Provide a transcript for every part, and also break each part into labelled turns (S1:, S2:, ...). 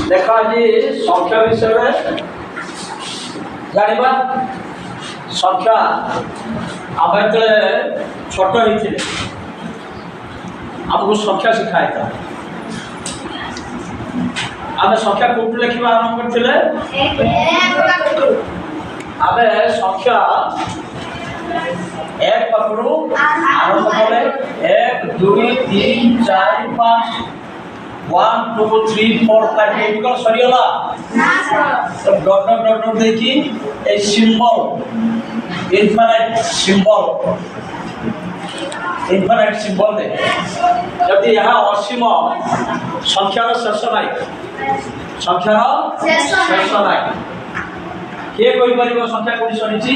S1: देख आज संख्या विषय जाना संख्या आम जो छोट होते आमको संख्या शिखाई था आम संख्या कौटू लिखा आरंभ करते आम संख्या एक पाखु आरंभ कले 1 2 3 4 5 1 2 3 4 5 एट सरीगला डट डट डट डट देखी ए सिंबल इनफाइनाइट सिंबल दे जदि यहाँ असीम संख्यार शेष ना संख्यार शेष ना किए कहीपर संख्या कौटी सरी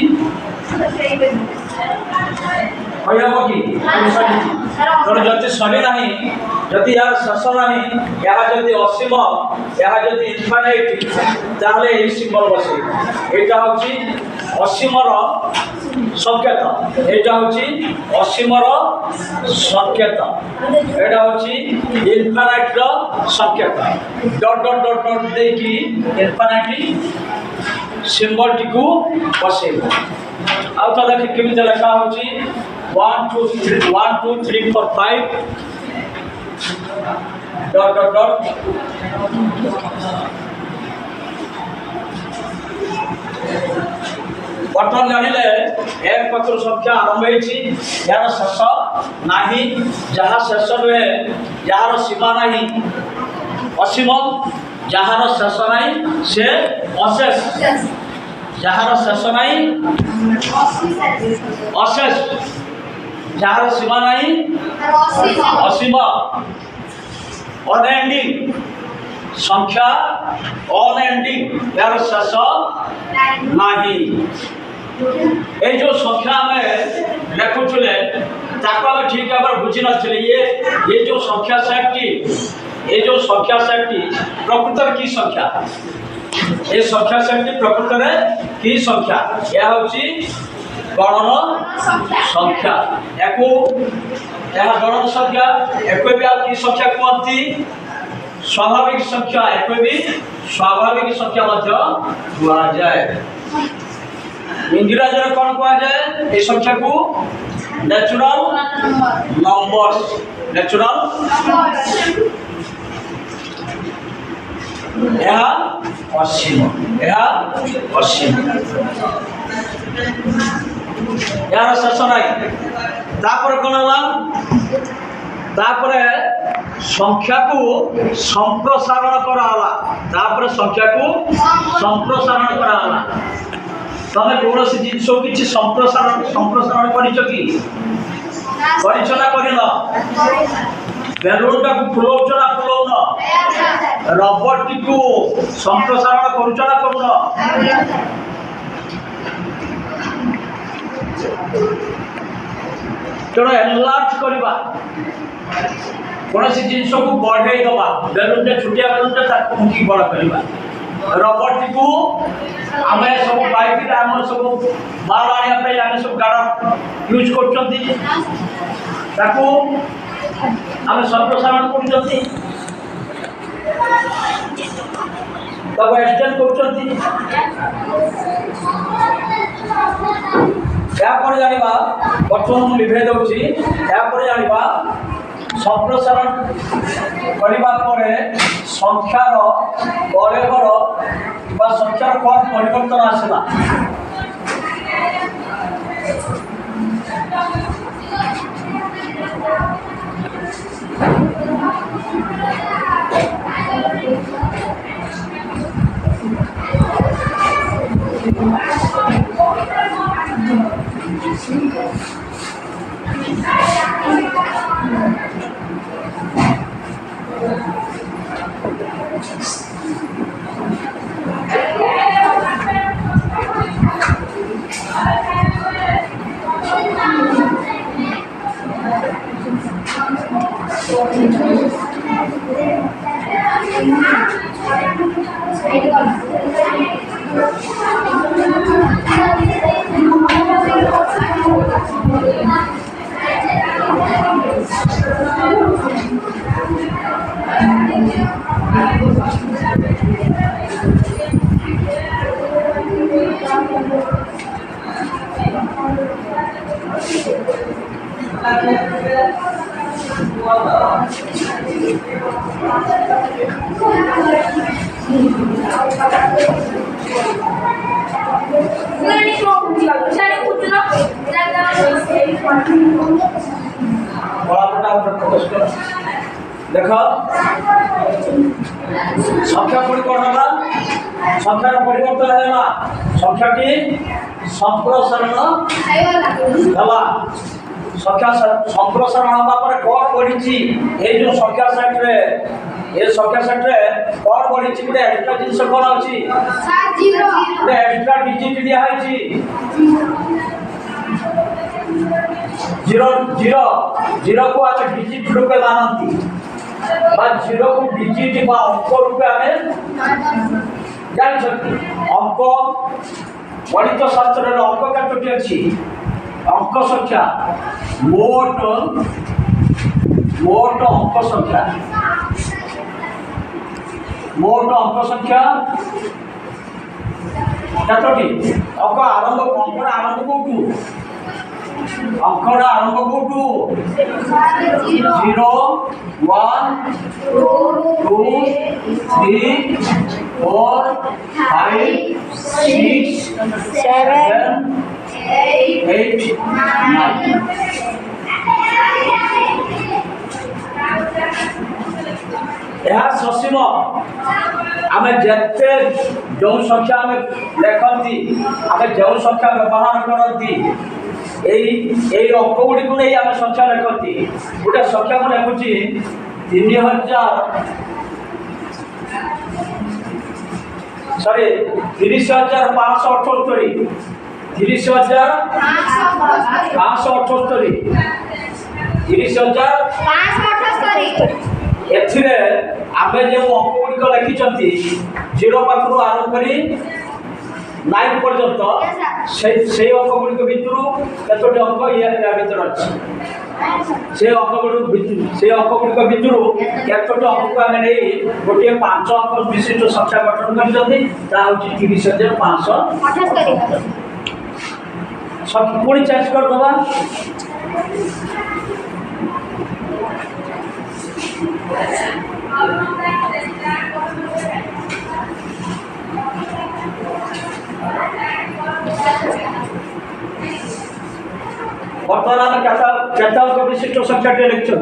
S1: कहब कि तेणु जदि सरी ना जदि यार शेष ना यह जदि असीम यह जदि इनफाइनाइट ताहले यही सिंबल बसे यहाँ हूँ असीमर संकेत यहाँ हूँ असीमर संकेत यहाँ हूँ इनफाइनाइट संकेत डट डट डट डट देखी इनफाइनाइट सिंबल टी को बसे आउ तो देख केमी लिखा हूँ 1 2 3 1 2 3 4 5 डट डट डट बर्तमान जानिले एक पाखर संख्या आरंभ होती यार शेष ना जहाँ शेष नुहे जार सीमा ना असीम जार शेष ना से अशेष जार शेष ना अशेष जार सीमा ना असीम अनएंडिंग संख्या अनएंडिंग यार शेष ना ये जो संख्या आम लिखुले आम ठीक भाव बुझी नी ये जो संख्या सेटटी ये जो संख्या सेटटी प्रकृत की संख्या ये संख्या सेटटी प्रकृत की संख्या यह हूँ गणन संख्या यह गणन संख्या एक भी की संख्या कहती स्वाभाविक संख्या एक भी स्वाभाविक संख्या कह जाए इंग्राजी में कौन कह जाए ये संख्या को नेचुरल नंबर्स नेचुरल यह असीम यार शेष ना कौन है संख्या को संप्रसारण कराला संख्या को संप्रसारण कराला तमे कौन सी जिनस कि संप्रसारण बेलून टाक फुलाऊच ना फुलाऊन रबर टी को संप्रसारण करुच ना करुन तेणु एनलार्ज करवा कौन सी जिनस को बढ़े दबा बेलून छुटिया बेलून मुखी बड़ करवा रबर टी को आम सब बाइक आम सब माल आने आम सब गाड़ यूज कर संप्रसारण कर एक्सटेंड कर जाना बर्तमान मुझे लिभे दूसरी जाना संप्रसारण करने संख्यार बड़ेगर संख्यार कौन परिवर्तन आसला देख संख्या गुड़ी कौन है संख्यार परिवर्तन है संख्याटी संप्रसारण है संख्या संप्रसारण हवा पर कौन बढ़ी ये जो संख्या सेट रे ये संख्या सेट रे कौन बढ़ी गोटे एक्स्ट्रा जिनस कौन अच्छी गोटे एक्स्ट्रा डिजिट दिया जीरो जीरो जीरो को आम डिजिट रूपे मानती जीरो को डिजिट अंक रूपे आम जानते अंक गणित शास्त्र अंक कतोटी अच्छी अंक संख्या मोट मोट अंक संख्या मोट अंक संख्या कतोटी अंक आरंभ अंकटा आरंभ कौटू अंकड़ा आरंभ कौटू 0 1 2 3 4 5 6 7 8 9 यह ससीम आम जिते जो संख्या आम लेखती आम जो संख्या व्यवहार करती अंक गुड़ी को नहीं आम संख्या लेखती गोटे संख्या को लिखुची 30,578 एथिरे आमे जो अंक गुड़िक लिखिंट 0 पाखु आरंभ कर 9 पर्यंत से अंक गुड़िक भितर कतोटी अंक या भीतर अच्छी से अंक गुड़िक भितर कतोटी अंक को आम नहीं गोटे 5 अंक विशिष्ट संख्या गठन कर 30,578 पुणी चेंज करदे बर्तमान केत अंक विशिष्ट संख्या लिखिं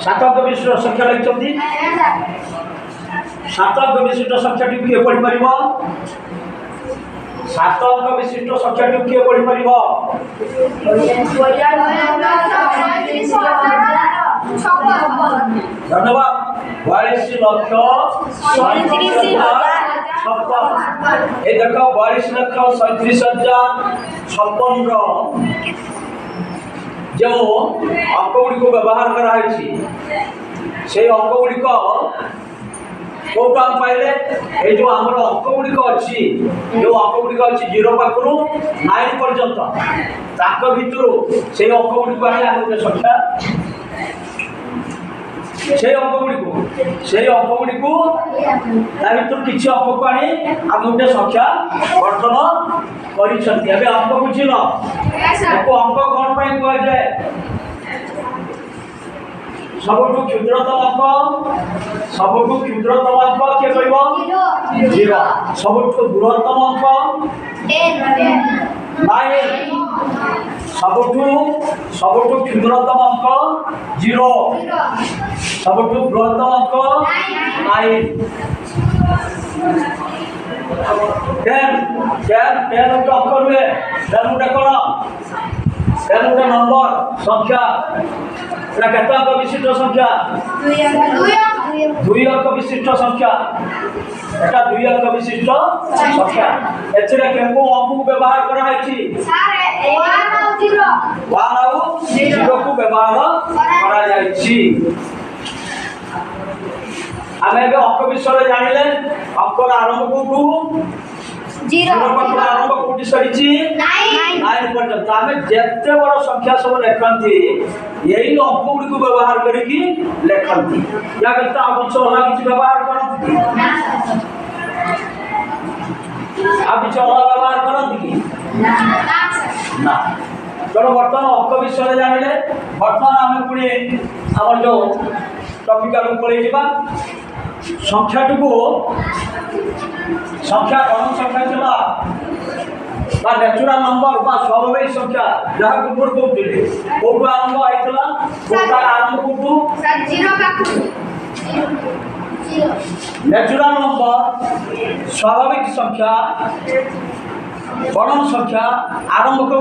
S1: 7 अंक विशिष्ट संख्या लिखिं 7 अंक विशिष्ट संख्या किए पढ़ी पार 7 अंक विशिष्ट संख्या किए पढ़ी पार धन्यवाद 42,37,56 ये देख 42,37,56 जो अंक गुड़ी को व्यवहार कराई से अंक गुड़ी कौट आम पाइले ये जो आम अंक गुड़िक अच्छी जो अंक गुड़िक अच्छी 0 पाखु 9 पर्यंत भितर से अंक गुड़ी को आम गोटे संख्या से अंक गुड़ी को भर किसी अंक को आनी आम गोटे संख्या गठन कर अंक बुझल अंक कौन पर कहुए सबुठु क्षुद्रतम अंक किए कह 0 सबुठु बृहत्तम अंक 9 सबुठु क्षुद्रतम अंक 0 सबुठु बृहत्तम अंक 9 10 अंक रुए 10 गोटे कौन 10 गोटे नंबर संख्या केत अंक विशिष्ट संख्या 2 अंक विशिष्ट संख्या एटा 2 अंक विशिष्ट संख्या एथिरे केको अंक को व्यवहार करा है 1 और 0 को व्यवहार करा जायछि आमे अंक विषय जानिले अंकर आरंभ को जीरो पाखर आरंभ कोटी सरीची 9 पर्यंत आमे जेते बड़ संख्या सब लेखंती यही अंक गुडी को व्यवहार करिकी लेखंती या व्यक्त आप चोला किछ व्यवहार करंती आप चोला व्यवहार करंती ना चलो वर्तमान अंक विषय जानिले वर्तमान आमे पुणी हमर जो टॉपिकल पळै जिबा संख्या को संख्या गण संख्या चला बा नेचुरल नंबर बा स्वाभाविक संख्या जहाँ गुरुपुर को दिले कोटु आरंभ आइतला कोटा आरंभ कोटु सर जीरो का नेचुरल नंबर स्वाभाविक संख्या गण संख्या आरंभ को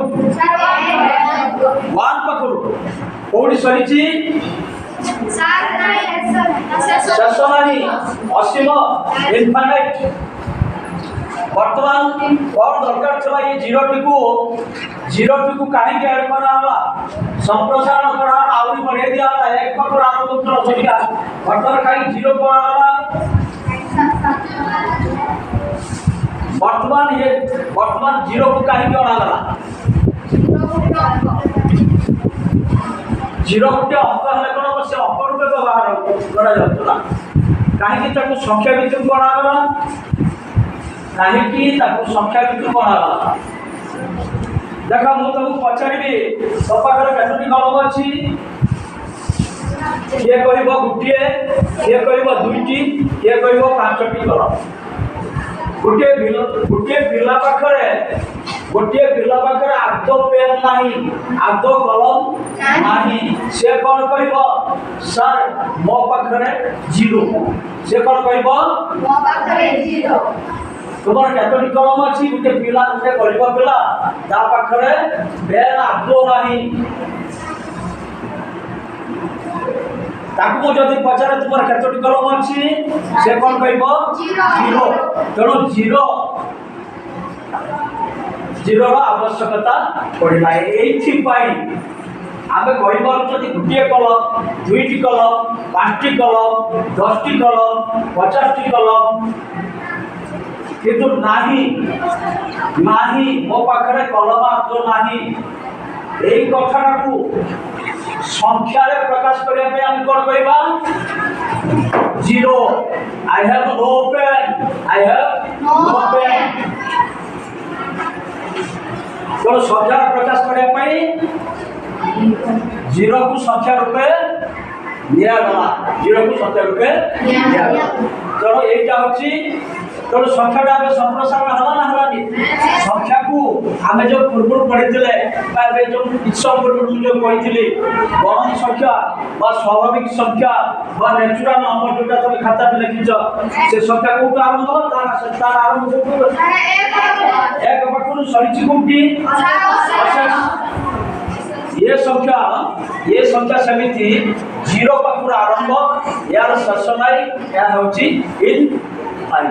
S1: 1 पकड़ो कोडी सरीची शशनानी असीम इनफाइनाइट वर्तमान और दरकार चला ये जीरो टी को काहे के ऐड करा होला संप्रसारण करा आउरी बढ़े दिया होला एक पकड़ आरंभ उत्तर संख्या वर्तमान काहे जीरो करा होला वर्तमान जीरो को काहे के अणा होला जीरो गोटे अंक हेले कौन से अंक रूपे व्यवहार करा कहीं संख्या भितर गणागला कहीं संख्या भितर गणागला देख मुझे तुमको पचारि तो पाखे कतोटी कलम अच्छी किए कह गोटे किए कह दुईटी किए कह 5टी कलम गोटे पिला पाखे गोटे पिला पाखे आदो पेन नहीं आदो कलम नहीं से कौन कह सर मो पाखे जीरो से कौन कह तुम्हार कतोटी कलम अच्छी गोटे पिला गोटे गरीब पिला ता पाखे पेन आदो नहीं ताकू जदि पचारे तुम्हार कतोटी कलम अच्छी से कौन कह जीरो तेणु जीरो आवश्यकता पड़ला एपाई आम कह गोटे कलम दुईटी कलम 5टी कलम 10टी कलम 50टी कलम किंतु नाही मो पाखे कलम आदो नाही यही कथा को संख्या प्रकाश करने आम कौन कह zero I have no pen I have no pen तो संख्या प्रकाश करने जीरो को संख्या रूपे निगला जीरो को संख्या रूपे तेणु यहीटा हूँ तेणु संख्या संप्रसारण है ना हलानी संख्या को आम जो पूर्व पढ़ी जो किस पूर्व जो कही गण संख्या स्वाभाविक संख्या नेचुरल नंबर जोटा तुम खाता में लिखिच से संख्या कौट आरंभ तार आरंभ एक पक्षर सरी कौटी ये संख्या सेमिति जीरो पाखर आरंभ यार शेष नाई या होची इन भल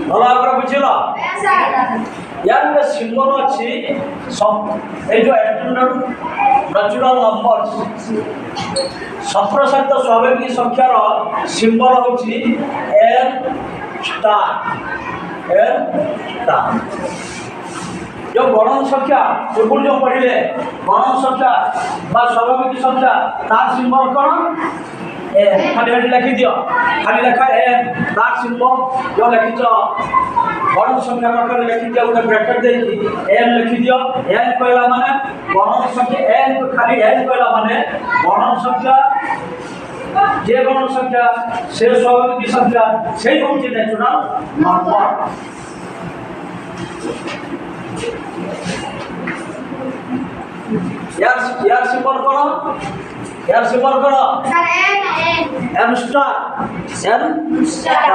S1: भाव बुझल यार गोटे सिंबल अच्छी जो नेचुरल नंबर संप्रसारित स्वाभाविक संख्यार सिंबल होची एन स्टार जो गण संख्या पूर्व जो पढ़े गण संख्या स्वाभाविक संख्या तार सिंबल कौन खाली लिखि दियो खाली लेखा एन तार सिंबल जो लिखिच गण संख्या पाखे लिखि दियो गोटे ब्रैकेट देकी एन लिखि दियो एन कहला माने गण संख्या एन खाली एन कहला माने गण संख्या जे गण संख्या से स्वाभाविक संख्या से होची नेचुरल नंबर यार सिंबल करो यार सिंबल करो एन स्टार एन स्टार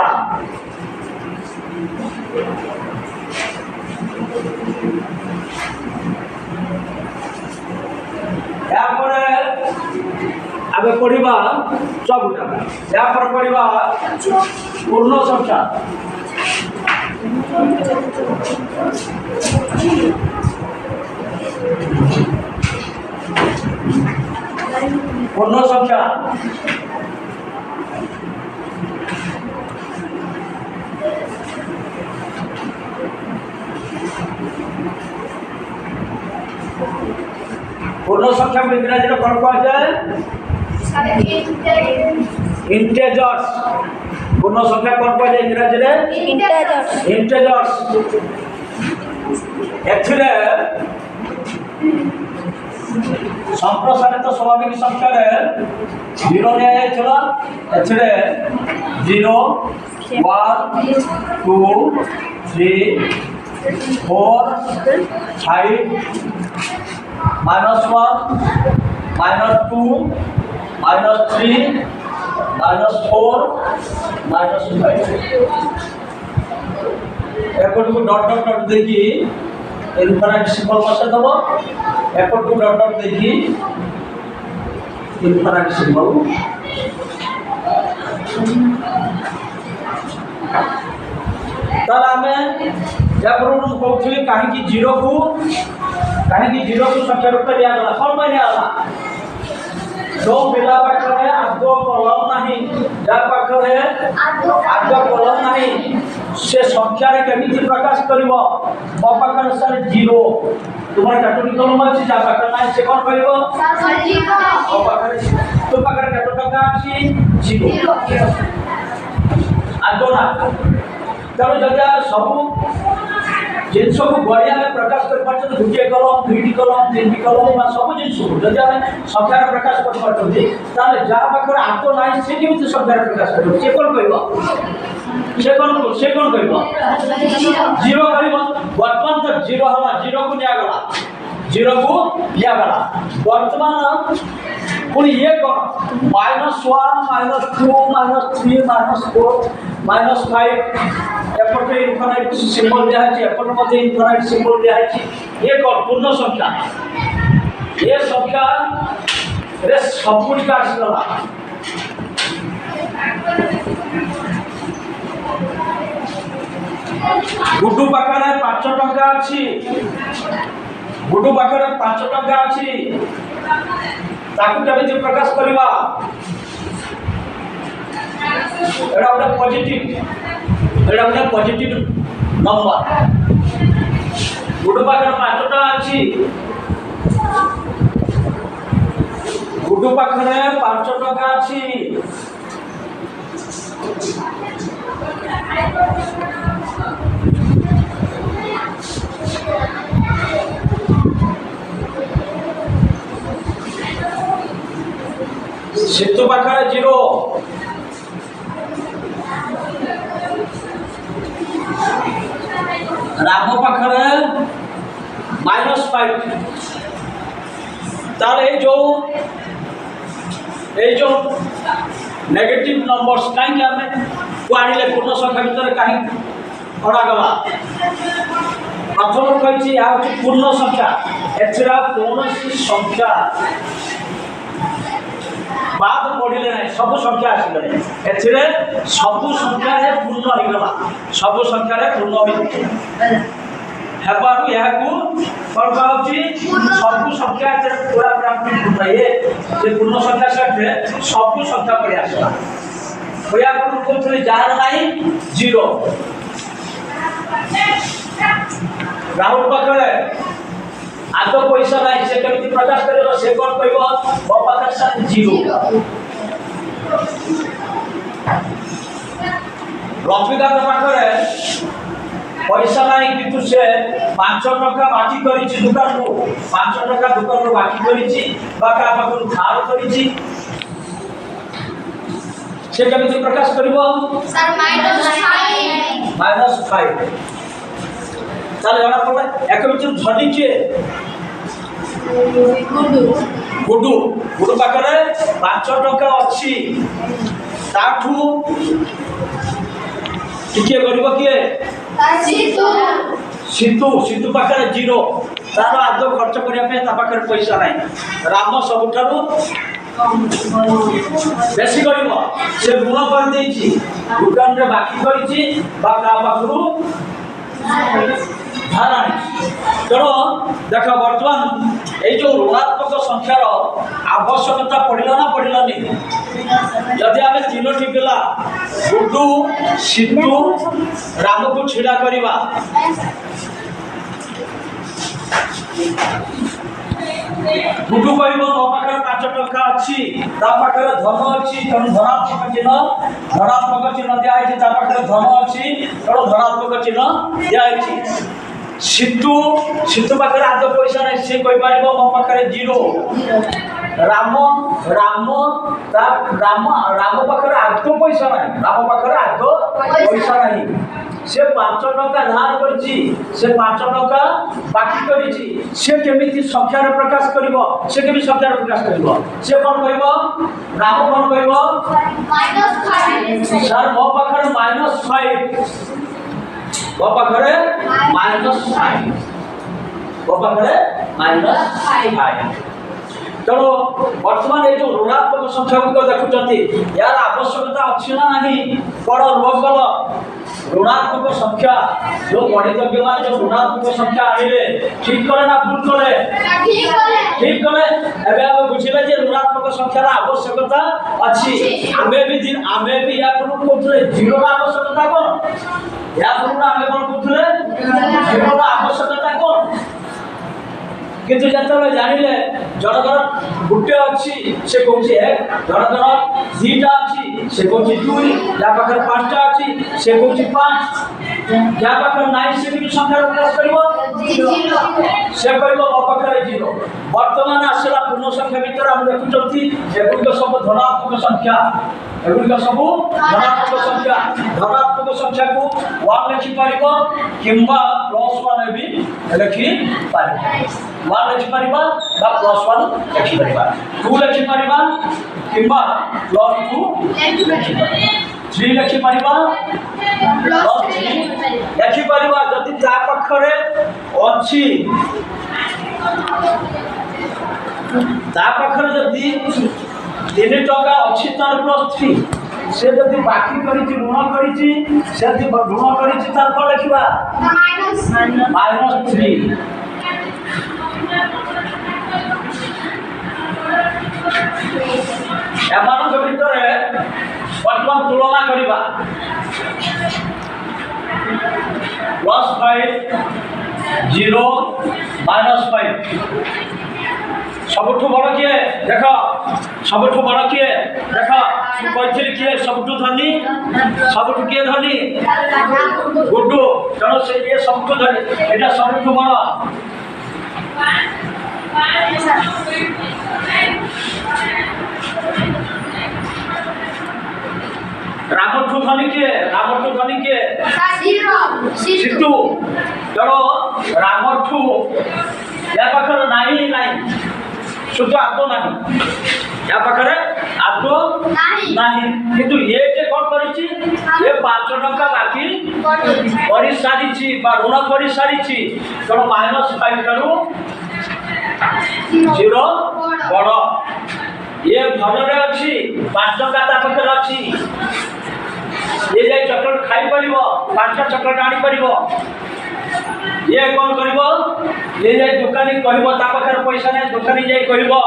S1: आगे पढ़ा सबुटा यापर पढ़ा पूर्ण संख्या पूर्ण संख्या पूर्ण संख्या को इंग्रजी में कौन कहा जाए? इंटेजर्स। पूर्ण संख्या कौन कहा जाए इंग्रजी में?
S2: इंटेजर्स।
S1: इंटेजर्स। एक्चुअली संप्रसारित स्वाभाविक संख्या रे 0 ने चला actually 0 1 2 3 4 5 -1 -2 -3 -4 -5 एपट co dot dot dot देखी इनफाइनाइट सिंबल बसा दबो एपट को डॉट डॉट देखी इनफाइनाइट सिंबल ताला में जब रूम कहथली काहे की 0 को संख्या रूप में दिया गला कौन माने आला जो पिला पाखरे आगो कलम नाही जा पाखरे आगो कलम नाही से संख्या रे केमिति प्रकाश करिवो मो पाखरे सर 0 तुम्हारे काटुनी कलम अछि जा पाखरे नाही से कोन करिवो सर 0 मो पाखरे तो पाखरे काटो टका अछि 0 आगो ना तब जदा सब जिनस को गड़िया में प्रकाश कर पाछन दुटे कलम दुईटी कलम तीनटी कलम मा सब जिनस को जदा संख्या प्रकाश कर पाछन ताले जा पाखर आतो नाही से केमिति संख्या प्रकाश करिवो से कोन कहिवो से कोन कहिवो 0 कहिवो वर्तमान तो 0 हला 0 को लिया गला 0 को लिया गला वर्तमान पुनी ये कोन -1 -2 -3 -4 -5 एपटे इनफाइनाइट सिंबल दिया है एपटे मध्ये इनफाइनाइट सिंबल दिया है ये कोन पूर्ण संख्या ये संख्या रे सबुडी का आसला गुड्डू पाखरे 5 टका अछि गुड्डू पाखरे 5 टका अछि ताकू केबे प्रकाश करबा एडा ओडा पॉजिटिव नंबर गुड्डू पाखरे 5 टका अछि गुड्डू पाखरे 5 टका अछि सिद्धू पाखरे 0 राम पाखरे -5 तार ए जो नेगेटिव नंबर्स कहीं हमें को आनिले पूर्ण संख्या भीतर कहीं पड़ा गला प्रथम कही या पूर्ण संख्या एथरा कौन संख्या बाद पढ़िले ना सब संख्या आसिले एथिरे सब संख्या रे पूर्ण हो गला सब संख्या रे पूर्ण हो हेबारु याकू कोन कहउची सब संख्या रे पूरा प्राप्ति पूर्ण ये जे पूर्ण संख्या से सब संख्या पड़े आसला होया को कोथले जार नाही 0 राहुल पाखरे आतो पैसा नाही से केमिति प्रकाश करेलो से कोन कहबो बो पाखर साथ 0 रफिका पाखरे पैसा नाही किंतु से 5 टका बाकी करिछि दुकान को 5 टका दुकान को बाकी करिछि बाका पाखर धार करिछि से केमिति प्रकाश करिवो सर -5 ताले जणा पड़े एक मित्र धनी के गुड्डू पाखरे 5 टका अछि ताठू टिके गरीब के सिद्धू पाखरे 0 तार आदो खर्च करिया पे ता पाखरे पैसा नाही राम सबठारु बेसी गरीब से ऋण कर देछि दुकान रे बाकी करिछि बाका पाखरु धारा तेणु देख बर्तमान ये जो ऋणात्मक संख्यार आवश्यकता पड़ला ना पड़लानी जदि आम 3टी पिला गुड्डू सिद्धू राम को छिड़ा करवा गुडू कहब मो पाखे 5 टंका अच्छी ता पाखे धन अच्छी तेणु धनात्मक चिन्ह दिखाई ता पाखे धन अच्छी तेणु धनात्मक चिन्ह दिखाई सीतु पाखे आद पैसा नहीं सी कही पार मो पाखे 0 राम राम राम राम पाखे आद पैसा नहीं राम पाखे आद पैसा नहीं से 5 टंका धार करछि से 5 टंका बाकी करिछि से केमिति संख्यार प्रकाश करिवो से केमि संख्यार प्रकाश करिवो से कोन कहबो राम कोन कहबो -5 सर मो पाखर -5 मो पाखरे -5 मो पाखरे -5 तेणु बर्तमान ये जो ऋणात्मक संख्या गुड़िक देखुंत यार आवश्यकता अच्छी ना नहीं बड़ रोगल ऋणात्मक संख्या जो गणितज्ञ मान जो ऋणात्मक संख्या आनिले ठीक कले ना भूल कले ठीक कले एबे हम बुझिले जे ऋणात्मक संख्यार आवश्यकता अछि आमे भी या करू कोथले जीरो रा आवश्यकता कोन या करू ना आमे कोन कोथले जीरो रा आवश्यकता कोन किंतु जतले जानिले जनकर गुटे अछि से कहूछि 1 जनकर 2टा अछि से कहूछि 2 या पाखर 5टा अछि से कहूछि 5 या पाखर 9 से भी संख्या प्रकाश करिवो 0 से कहबो मो पाखर 0 वर्तमान आसला पूर्ण संख्या भीतर हम देखुछथि एगुड सब धनात्मक संख्या एगुड सब धनात्मक संख्या को 1 लिखि पारिबो किंबा +1 भी लिखि पारिबो 1 लिखि पारिबा बा +1 लिखि पारिबा 2 लिखि पारिबा किंबा +2 लिखि पारिबा 3 लिखि पारिबा +3 लिखि पारिबा जति ता पखरे अछि ता पखरे जति 3 टका अछि तार +3 से जति बाकी करिछि ऋण करिछि से जति ऋण करिछि तार को लिखिबा -3 एमानक भितरे वर्तमान तुलना करिबा +5 0 -5 सबठु बड़ किए देख सबठु बड़ किए देख तू कहथिल किए सबठु धनी सबठु किए धनी गुड्डू तेणु से ये सबठु धनी एटा सबठु बड़ रामठु धनी किए सीतु तेणु रामठु या पाखर नहीं शुद्ध आदो नहीं या पाखरे आदो नहीं किंतु ये जे कोन करिछि ये 5 टका बाकी करि सारिछि बा ऋण करि सारिछि तेणु -5 करू 0 बड़ ये धन रे अछि 5 टका ता पाखरे अछि ये जाय चॉकलेट खाई परिबो 5टा चॉकलेट आनी परिबो ये कौन करिबो ये जाय दुकानी कहबो ता पाखर पैसा नै दुकानी जाय कहबो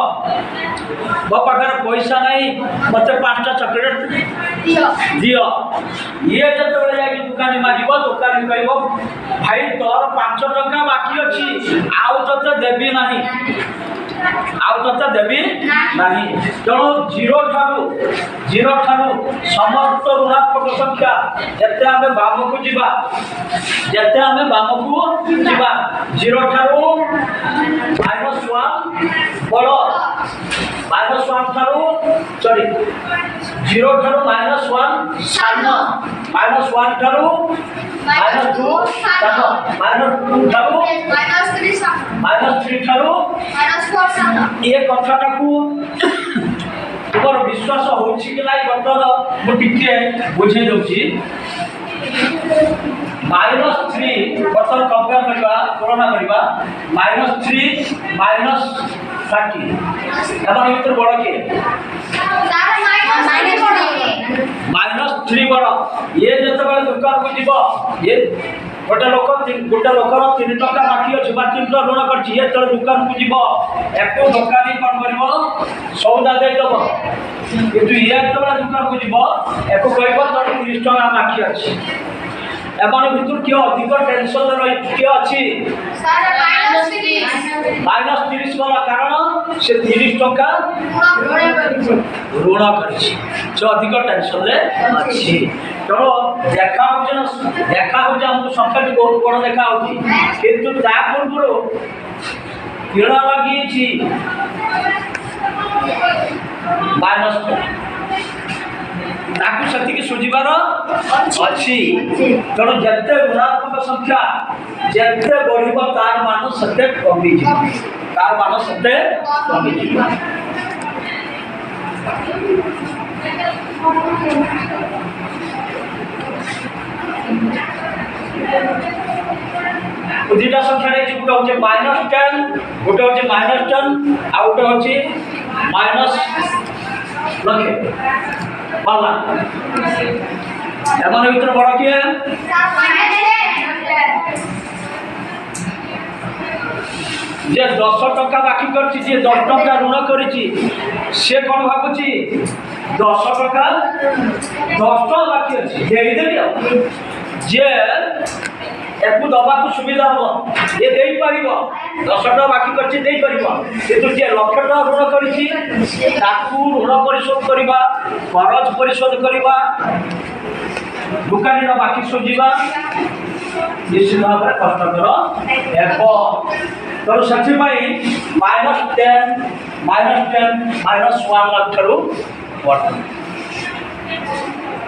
S1: मो पाखर पैसा नै मते 5टा चॉकलेट दियो ये जते बेले जाय दुकानी मागिबो दुकानी कहबो भाई तोर 5 टका बाकी अछि आउ तते देबी नाही नहीं तेणु 0 ठारू समस्त ऋणात्मक संख्या जते आमे बाम को जीवा 0 ठारू -1 बड़ -1 ठारू सॉरी 0 ठारू -1 सान -1 ठारू -2 सान -2 ठारू -3 ठारू -4 ये कथाटा को तुमर विश्वास होछि कि नाही बतल मु टिके बुझे दउछि -3 बतल कंपेयर करबा तुलना करबा -3 -30 एमन भीतर बड़ के -3 बड़ ये जते बेले दुकान को जीव ये गोटे लोक 3 टका बाकी अछि बा 3 टका ऋण करछि ये तळे दुकान को जीव एको दुकानी कोन करबो सौदा दे दबो किंतु ये तळे दुकान को जीव एको कहबो तळे 30 टका बाकी अछि एमन भितर के अधिक टेंशन रही के अछि सर -30 वाला कारण से 30 टका ऋण कर अधिक टेंशन अच्छी तेणु देखा आमको संख्या बहुत बड़ देखा किंतु पूर्व किण लगी माइनस से सुझार अच्छी तेणु जिते ऋणात्मक संख्या जिते बढ़ तार मान से कमी तार मान से कमी दुईटा संख्या गोटे हूँ -10 गोटे हूँ -10 आ गोटे हूँ माइनस लक्षे पाला एम भर बड़ किए जे 10 टका बाकी कर 10 टका ऋण कर कौन भावुची 10 टका 10 टका बाकी अच्छी जे एक दबा सुविधा हम ये दे पार 10 टका बाकी कर किंतु जे लक्ष टका ऋण कर ऋण परिशोध करवा खरच परिशोध करवा दुकानी बाकी सुझा निश्चित भाव में कष्टर तेणु से -10 -1 लक्ष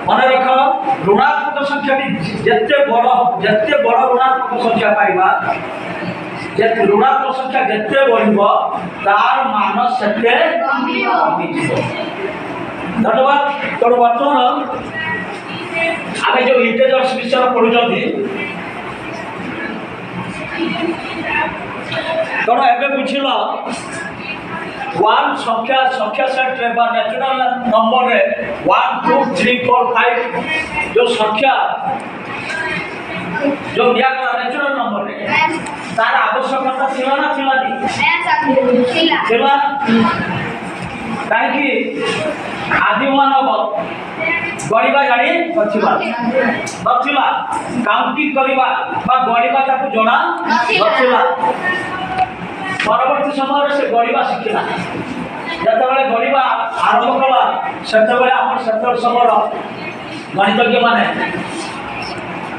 S1: मन रख ऋणात्मक संख्या जिते बड़ ऋणात्मक संख्या पाइबा ऋणात्मक संख्या जिते बढ़ तार मान से धन्यवाद तेणु बर्तमान आम जो इंटेलिजेंस विषय पढ़ुं तेणु एवं बुझल 1 संख्या सेट नेचुरल नंबर रे 1 2 3 4 5 जो संख्या जो दिया नेचुरल नंबर रे तार आवश्यकता थिला ना थिला कहीं आदि मानव गणिबा जानी नथिला काउंटिंग करवा गणिबा ताको जना नथिला परवर्ती समय से गणिबा शिखला जिते गणिबा आरंभ कला से समय गणितज्ञ माने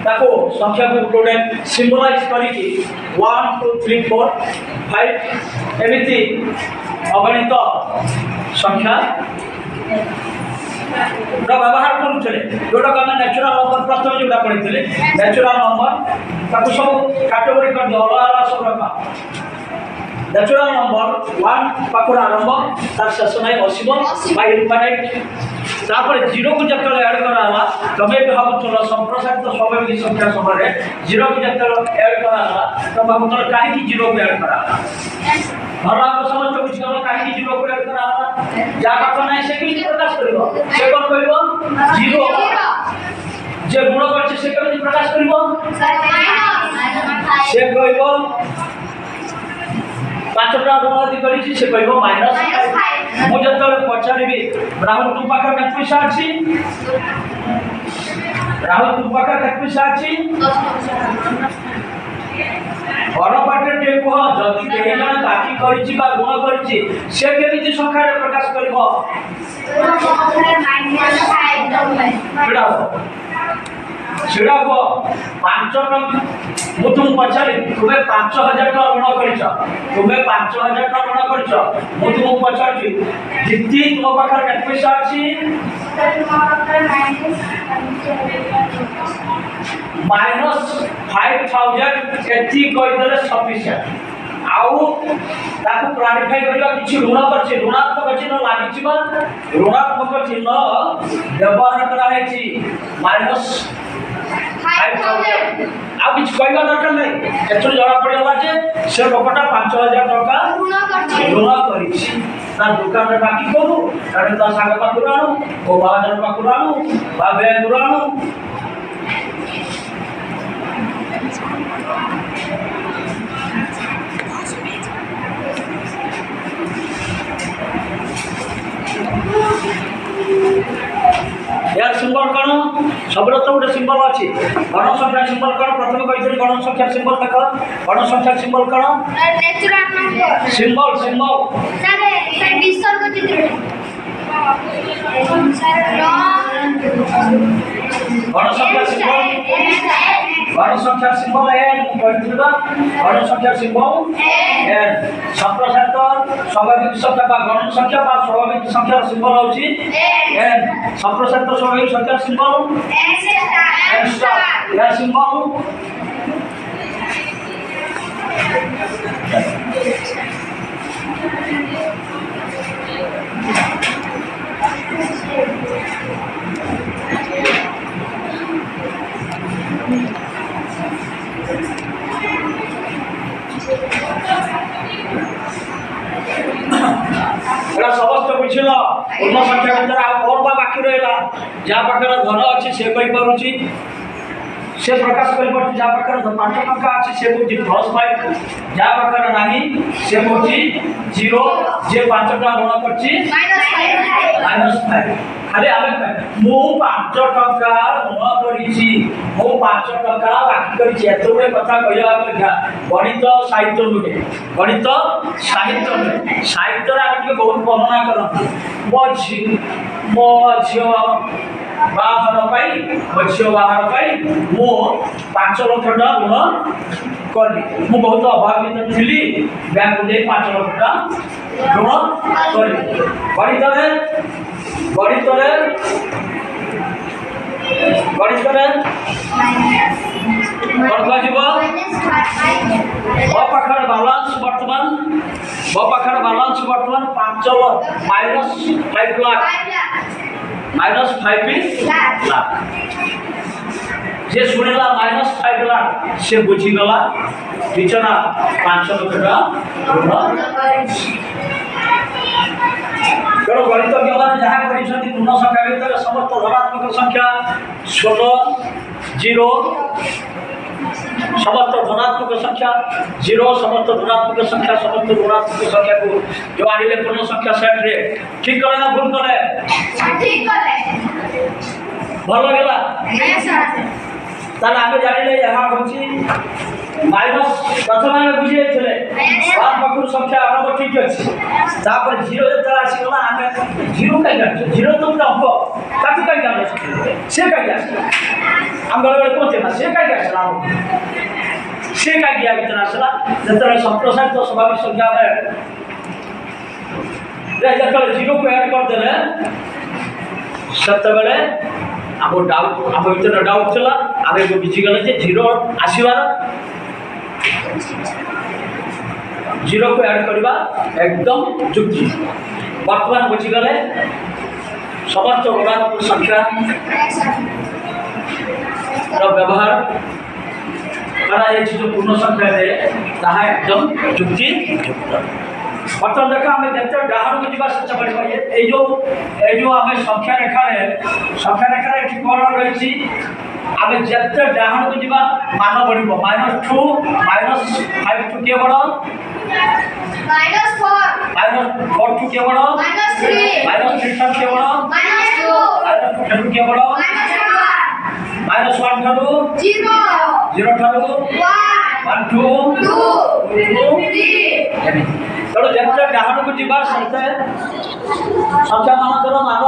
S1: ताको संख्या को गोटे सिम्बलाइज करके 1 2 3 4 5 एमती अगणित संख्या व्यवहार करुले जोटा आम नेचुराल नंबर प्रथम जोटा पढ़ी नेचुराल नंबर सब कैटेगोरी कर दिया अलग अलग सब रखा नेचुराल नंबर 1 पाखर आरंभ तार शेष ना असीम बाय इनफाइनाइट तापर 0 को जब ऐड करा तुम्हें भी भावुल संप्रसारित स्वाभाविक संख्या समय 0 को जब ऐड करा तो भावुल कहीं 0 को ऐड करा धर आप समस्त बुझे कहीं 0 को ऐड करा जहाँ पाठ ना से प्रकाश कर से कौन कह 0 जे गुण कर प्रकाश कर से कह 5 टका ऋण कर से कह माइनस मुझे पचारि राहुल तुम पाखे केत पैसा अच्छी राहुल तुम पाखे केत पैसा अच्छी घर पाटे टे कह जदि कहीं जन बाकी कर ऋण कर संख्या प्रकाश कर सीढ़ा को 5 टका मुझे तुम पचारि तुम्हें 5000 टका ऋण कर तुम्हें 5000 टका ऋण कर तुमको पचार जितनी तुम पाखे केत पैसा अच्छी -5000 एथी कहीदेले सफिशिएंट आउ ताको क्लारिफाई करबा किछि ऋण करछि ऋणात्मक चिन्ह लागि ऋणात्मक चिन्ह व्यवहार करा है -5000 आ किछ कहबा दरकार नहीं एथु जरा पड़ला जे से लोकटा 5000 टका ऋण करिछि तार दुकान रे बाकी करू तारे ता साग पाखुर आनु ओ बाजार पाखुर आनु बा बैंक रो आनु यार सिंबल कौन सबुर तो गोटे सिंबल अच्छी गण संख्या सिंबल कौन प्रथम कही गण संख्या सिंबल देख गण संख्या सिंबल कौन सिंबल सिंबल गण संख्या सिंबल एन कही गण संख्या सिंबल एन संप्रसारित स्वाभाविक संख्या गण संख्या स्वाभाविक संख्या सिंबल होची एन संप्रसारित स्वाभाविक संख्या सिंबल एन स्टार या सिंबल समस्त बुझल पूर्ण संख्या भर कौन बाकी रहा जहाँ पाखे धन अच्छी से पारे से प्रकाश कर जहाँ पाखे 5 टंका अच्छी से कौन +5 जहाँ पाखे ना से कौन 0 जे 5 टका ऋण कर -5 खाली आम मु 5 टका ऋण करी मु 5 टका बाकी करी कथा कहला अपेक्षा गणित साहित्य नुहे गणित साहित्य नुहे साहित्य बहुत वर्णना करती मो झील बाहर मो झील बाहर मु 5 लाख टका ऋण कली मु बहुत अभावित थी बैंक को 5 लाख टका ऋण कली गणित गणित गणित मो पाखर बालांस बर्तमान मो पाखर बालांस बर्तमान 5 लाख -5 लाख जे शुणिला -5 लाख से बुझीगला टीचर 5 लाख टका तेणु गणितज्ञ मैंने जहाँ कर पूर्ण संख्या भर समस्त धनात्मक संख्या 16 0 समस्त धनात्मक संख्या 0 समस्त धनात्मक संख्या समस्त ऋणात्मक संख्या को जो आनिले पूर्ण संख्या सेट रे ठीक करे ना भूल करे भल लगे ताले आगे जानिले यहाँ होची माइनस प्रथम आम बुझे वन पाखु संख्या आरंभ ठीक अच्छे तापर 0 जो आसगला आम 0 कहीं जीरो तो गोटे अंक ताकि कहीं आम से कहीं आस आम बेले बेले कहते ना से कहीं आसला से कहीं आसला जो संप्रसारित स्वाभाविक संख्या जो 0 को ऐड करदे से आम डाउट आम भर डाउट था आम बुझीगले 0 आसबार 0 को ऐड करवा एकदम जुक्ति वर्तमान बुझीगले समस्त ऋणात्मक संख्या व्यवहार करा जो पूर्ण संख्या ताहा एकदम जुक्ति बर्तमान देख आम जिते डाहन को जावा चेष्टा करा जो आम संख्या रेखा कौन रही आम जिते डाहन को जावा मान बढ़ -2 -5 टू किए बड़ -4 टू किए बड़ -3 टू किए बड़ -2 टू किए बड़ -1 ठारू 0 ठारू 1 2 तेणु जिते डाहन को जावा संख्या मानकर मान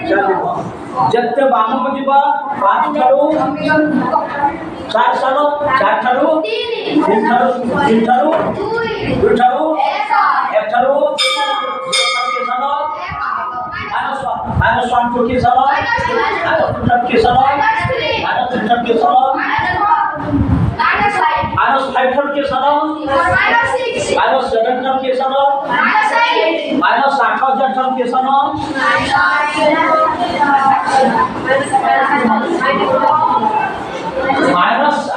S1: चलो जिते बाम को जावा 5 ठारू 4 साल 4 ठारू 3 ठारू 2 ठारू 1 ठारू -1 टू के साल -2 के साल -3 के साल -5 ठारू के साल -7 ठारू के साल -8,000 ठारू के साल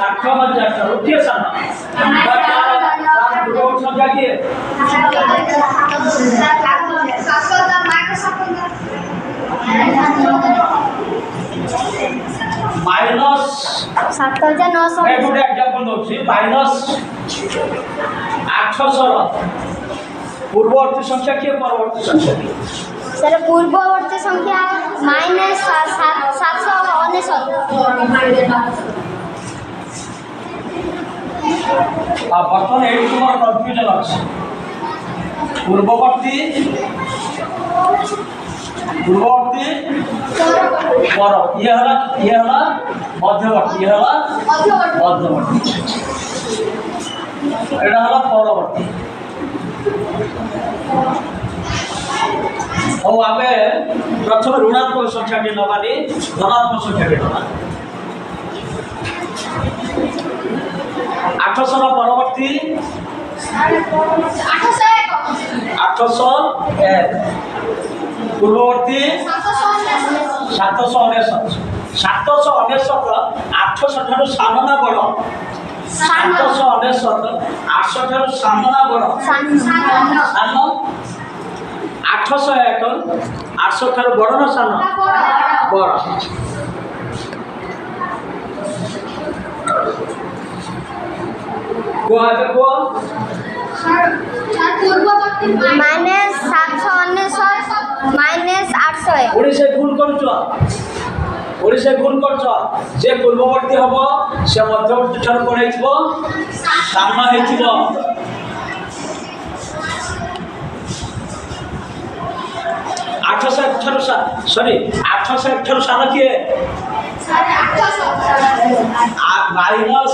S1: -8,000 ठारू के साल संख्या किए -7,900 एग्जांपल दोछि -800 पूर्ववर्ती संख्या किए परवर्ती संख्या
S2: सर पूर्ववर्ती संख्या -700
S1: বর্তমানে এই তোমার কনফিউশন আছে পূর্ববর্তী পর ইয়ে হলো মধ্যবর্তী মধ্যবর্তী এটা হলো পরবর্তী ଓ ଆମେ ପ୍ରଥମେ ଋଣାତ୍ମକ ସଂଖ୍ୟାଟି ନେବାନି ଧନାତ୍ମକ ସଂଖ୍ୟାଟି ନେବା 800 ର ପରବର୍ତ୍ତୀ 801 ପୂର୍ବବର୍ତ୍ତୀ 799 800 ଠାରୁ ସାନ ନା ବଡ଼ 799 800 ଠାରୁ ସାନ ନା ବଡ଼ ସାନ 801 800 ଠାରୁ ବଡ଼ ନା ସାନ ବଡ଼ କୁହ ଏବେ କୁହ
S2: माइनस 799 माइनस 801
S1: ओडिसे गुण करूछ जे पूर्ववर्ती हब से मध्यवर्ती ठार कोन हेतिबो सामना हेतिबो 801 ठार सॉरी 801 ठार साना किए माइनस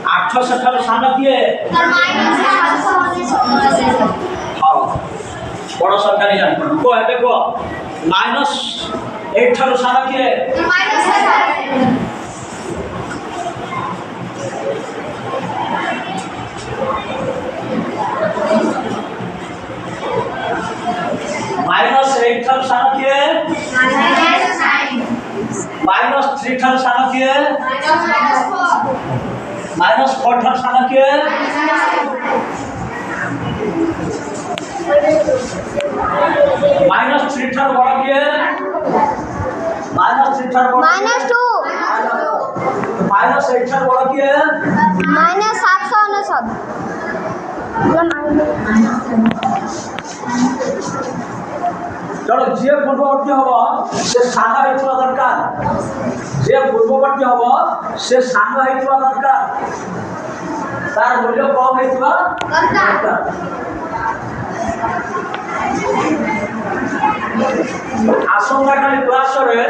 S1: 800 ठार साना किए हाँ बड़ संख्या नहीं जान को है देखो माइनस 8 ठार साना किए माइनस 8 ठार साना किए माइनस 3 ठार साना किए माइनस 4 ठार साना किए माइनस 3 ठार बड़ा किए माइनस 3 ठार बड़ा
S2: माइनस 2
S1: माइनस 8 ठार बड़ा किए
S2: माइनस 799
S1: चलो जे पूर्ववर्ती हब से साना हेतुवा दरकार जे पूर्ववर्ती हब से साना हेतुवा दरकार तार मूल्य कम हेतुवा दरकार आसंका काली क्लास रे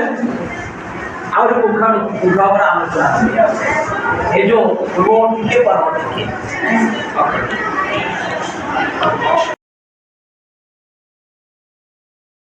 S1: आउर पुंखावर आलोचना ए जो पूर्ववर्ती के परवर्ती के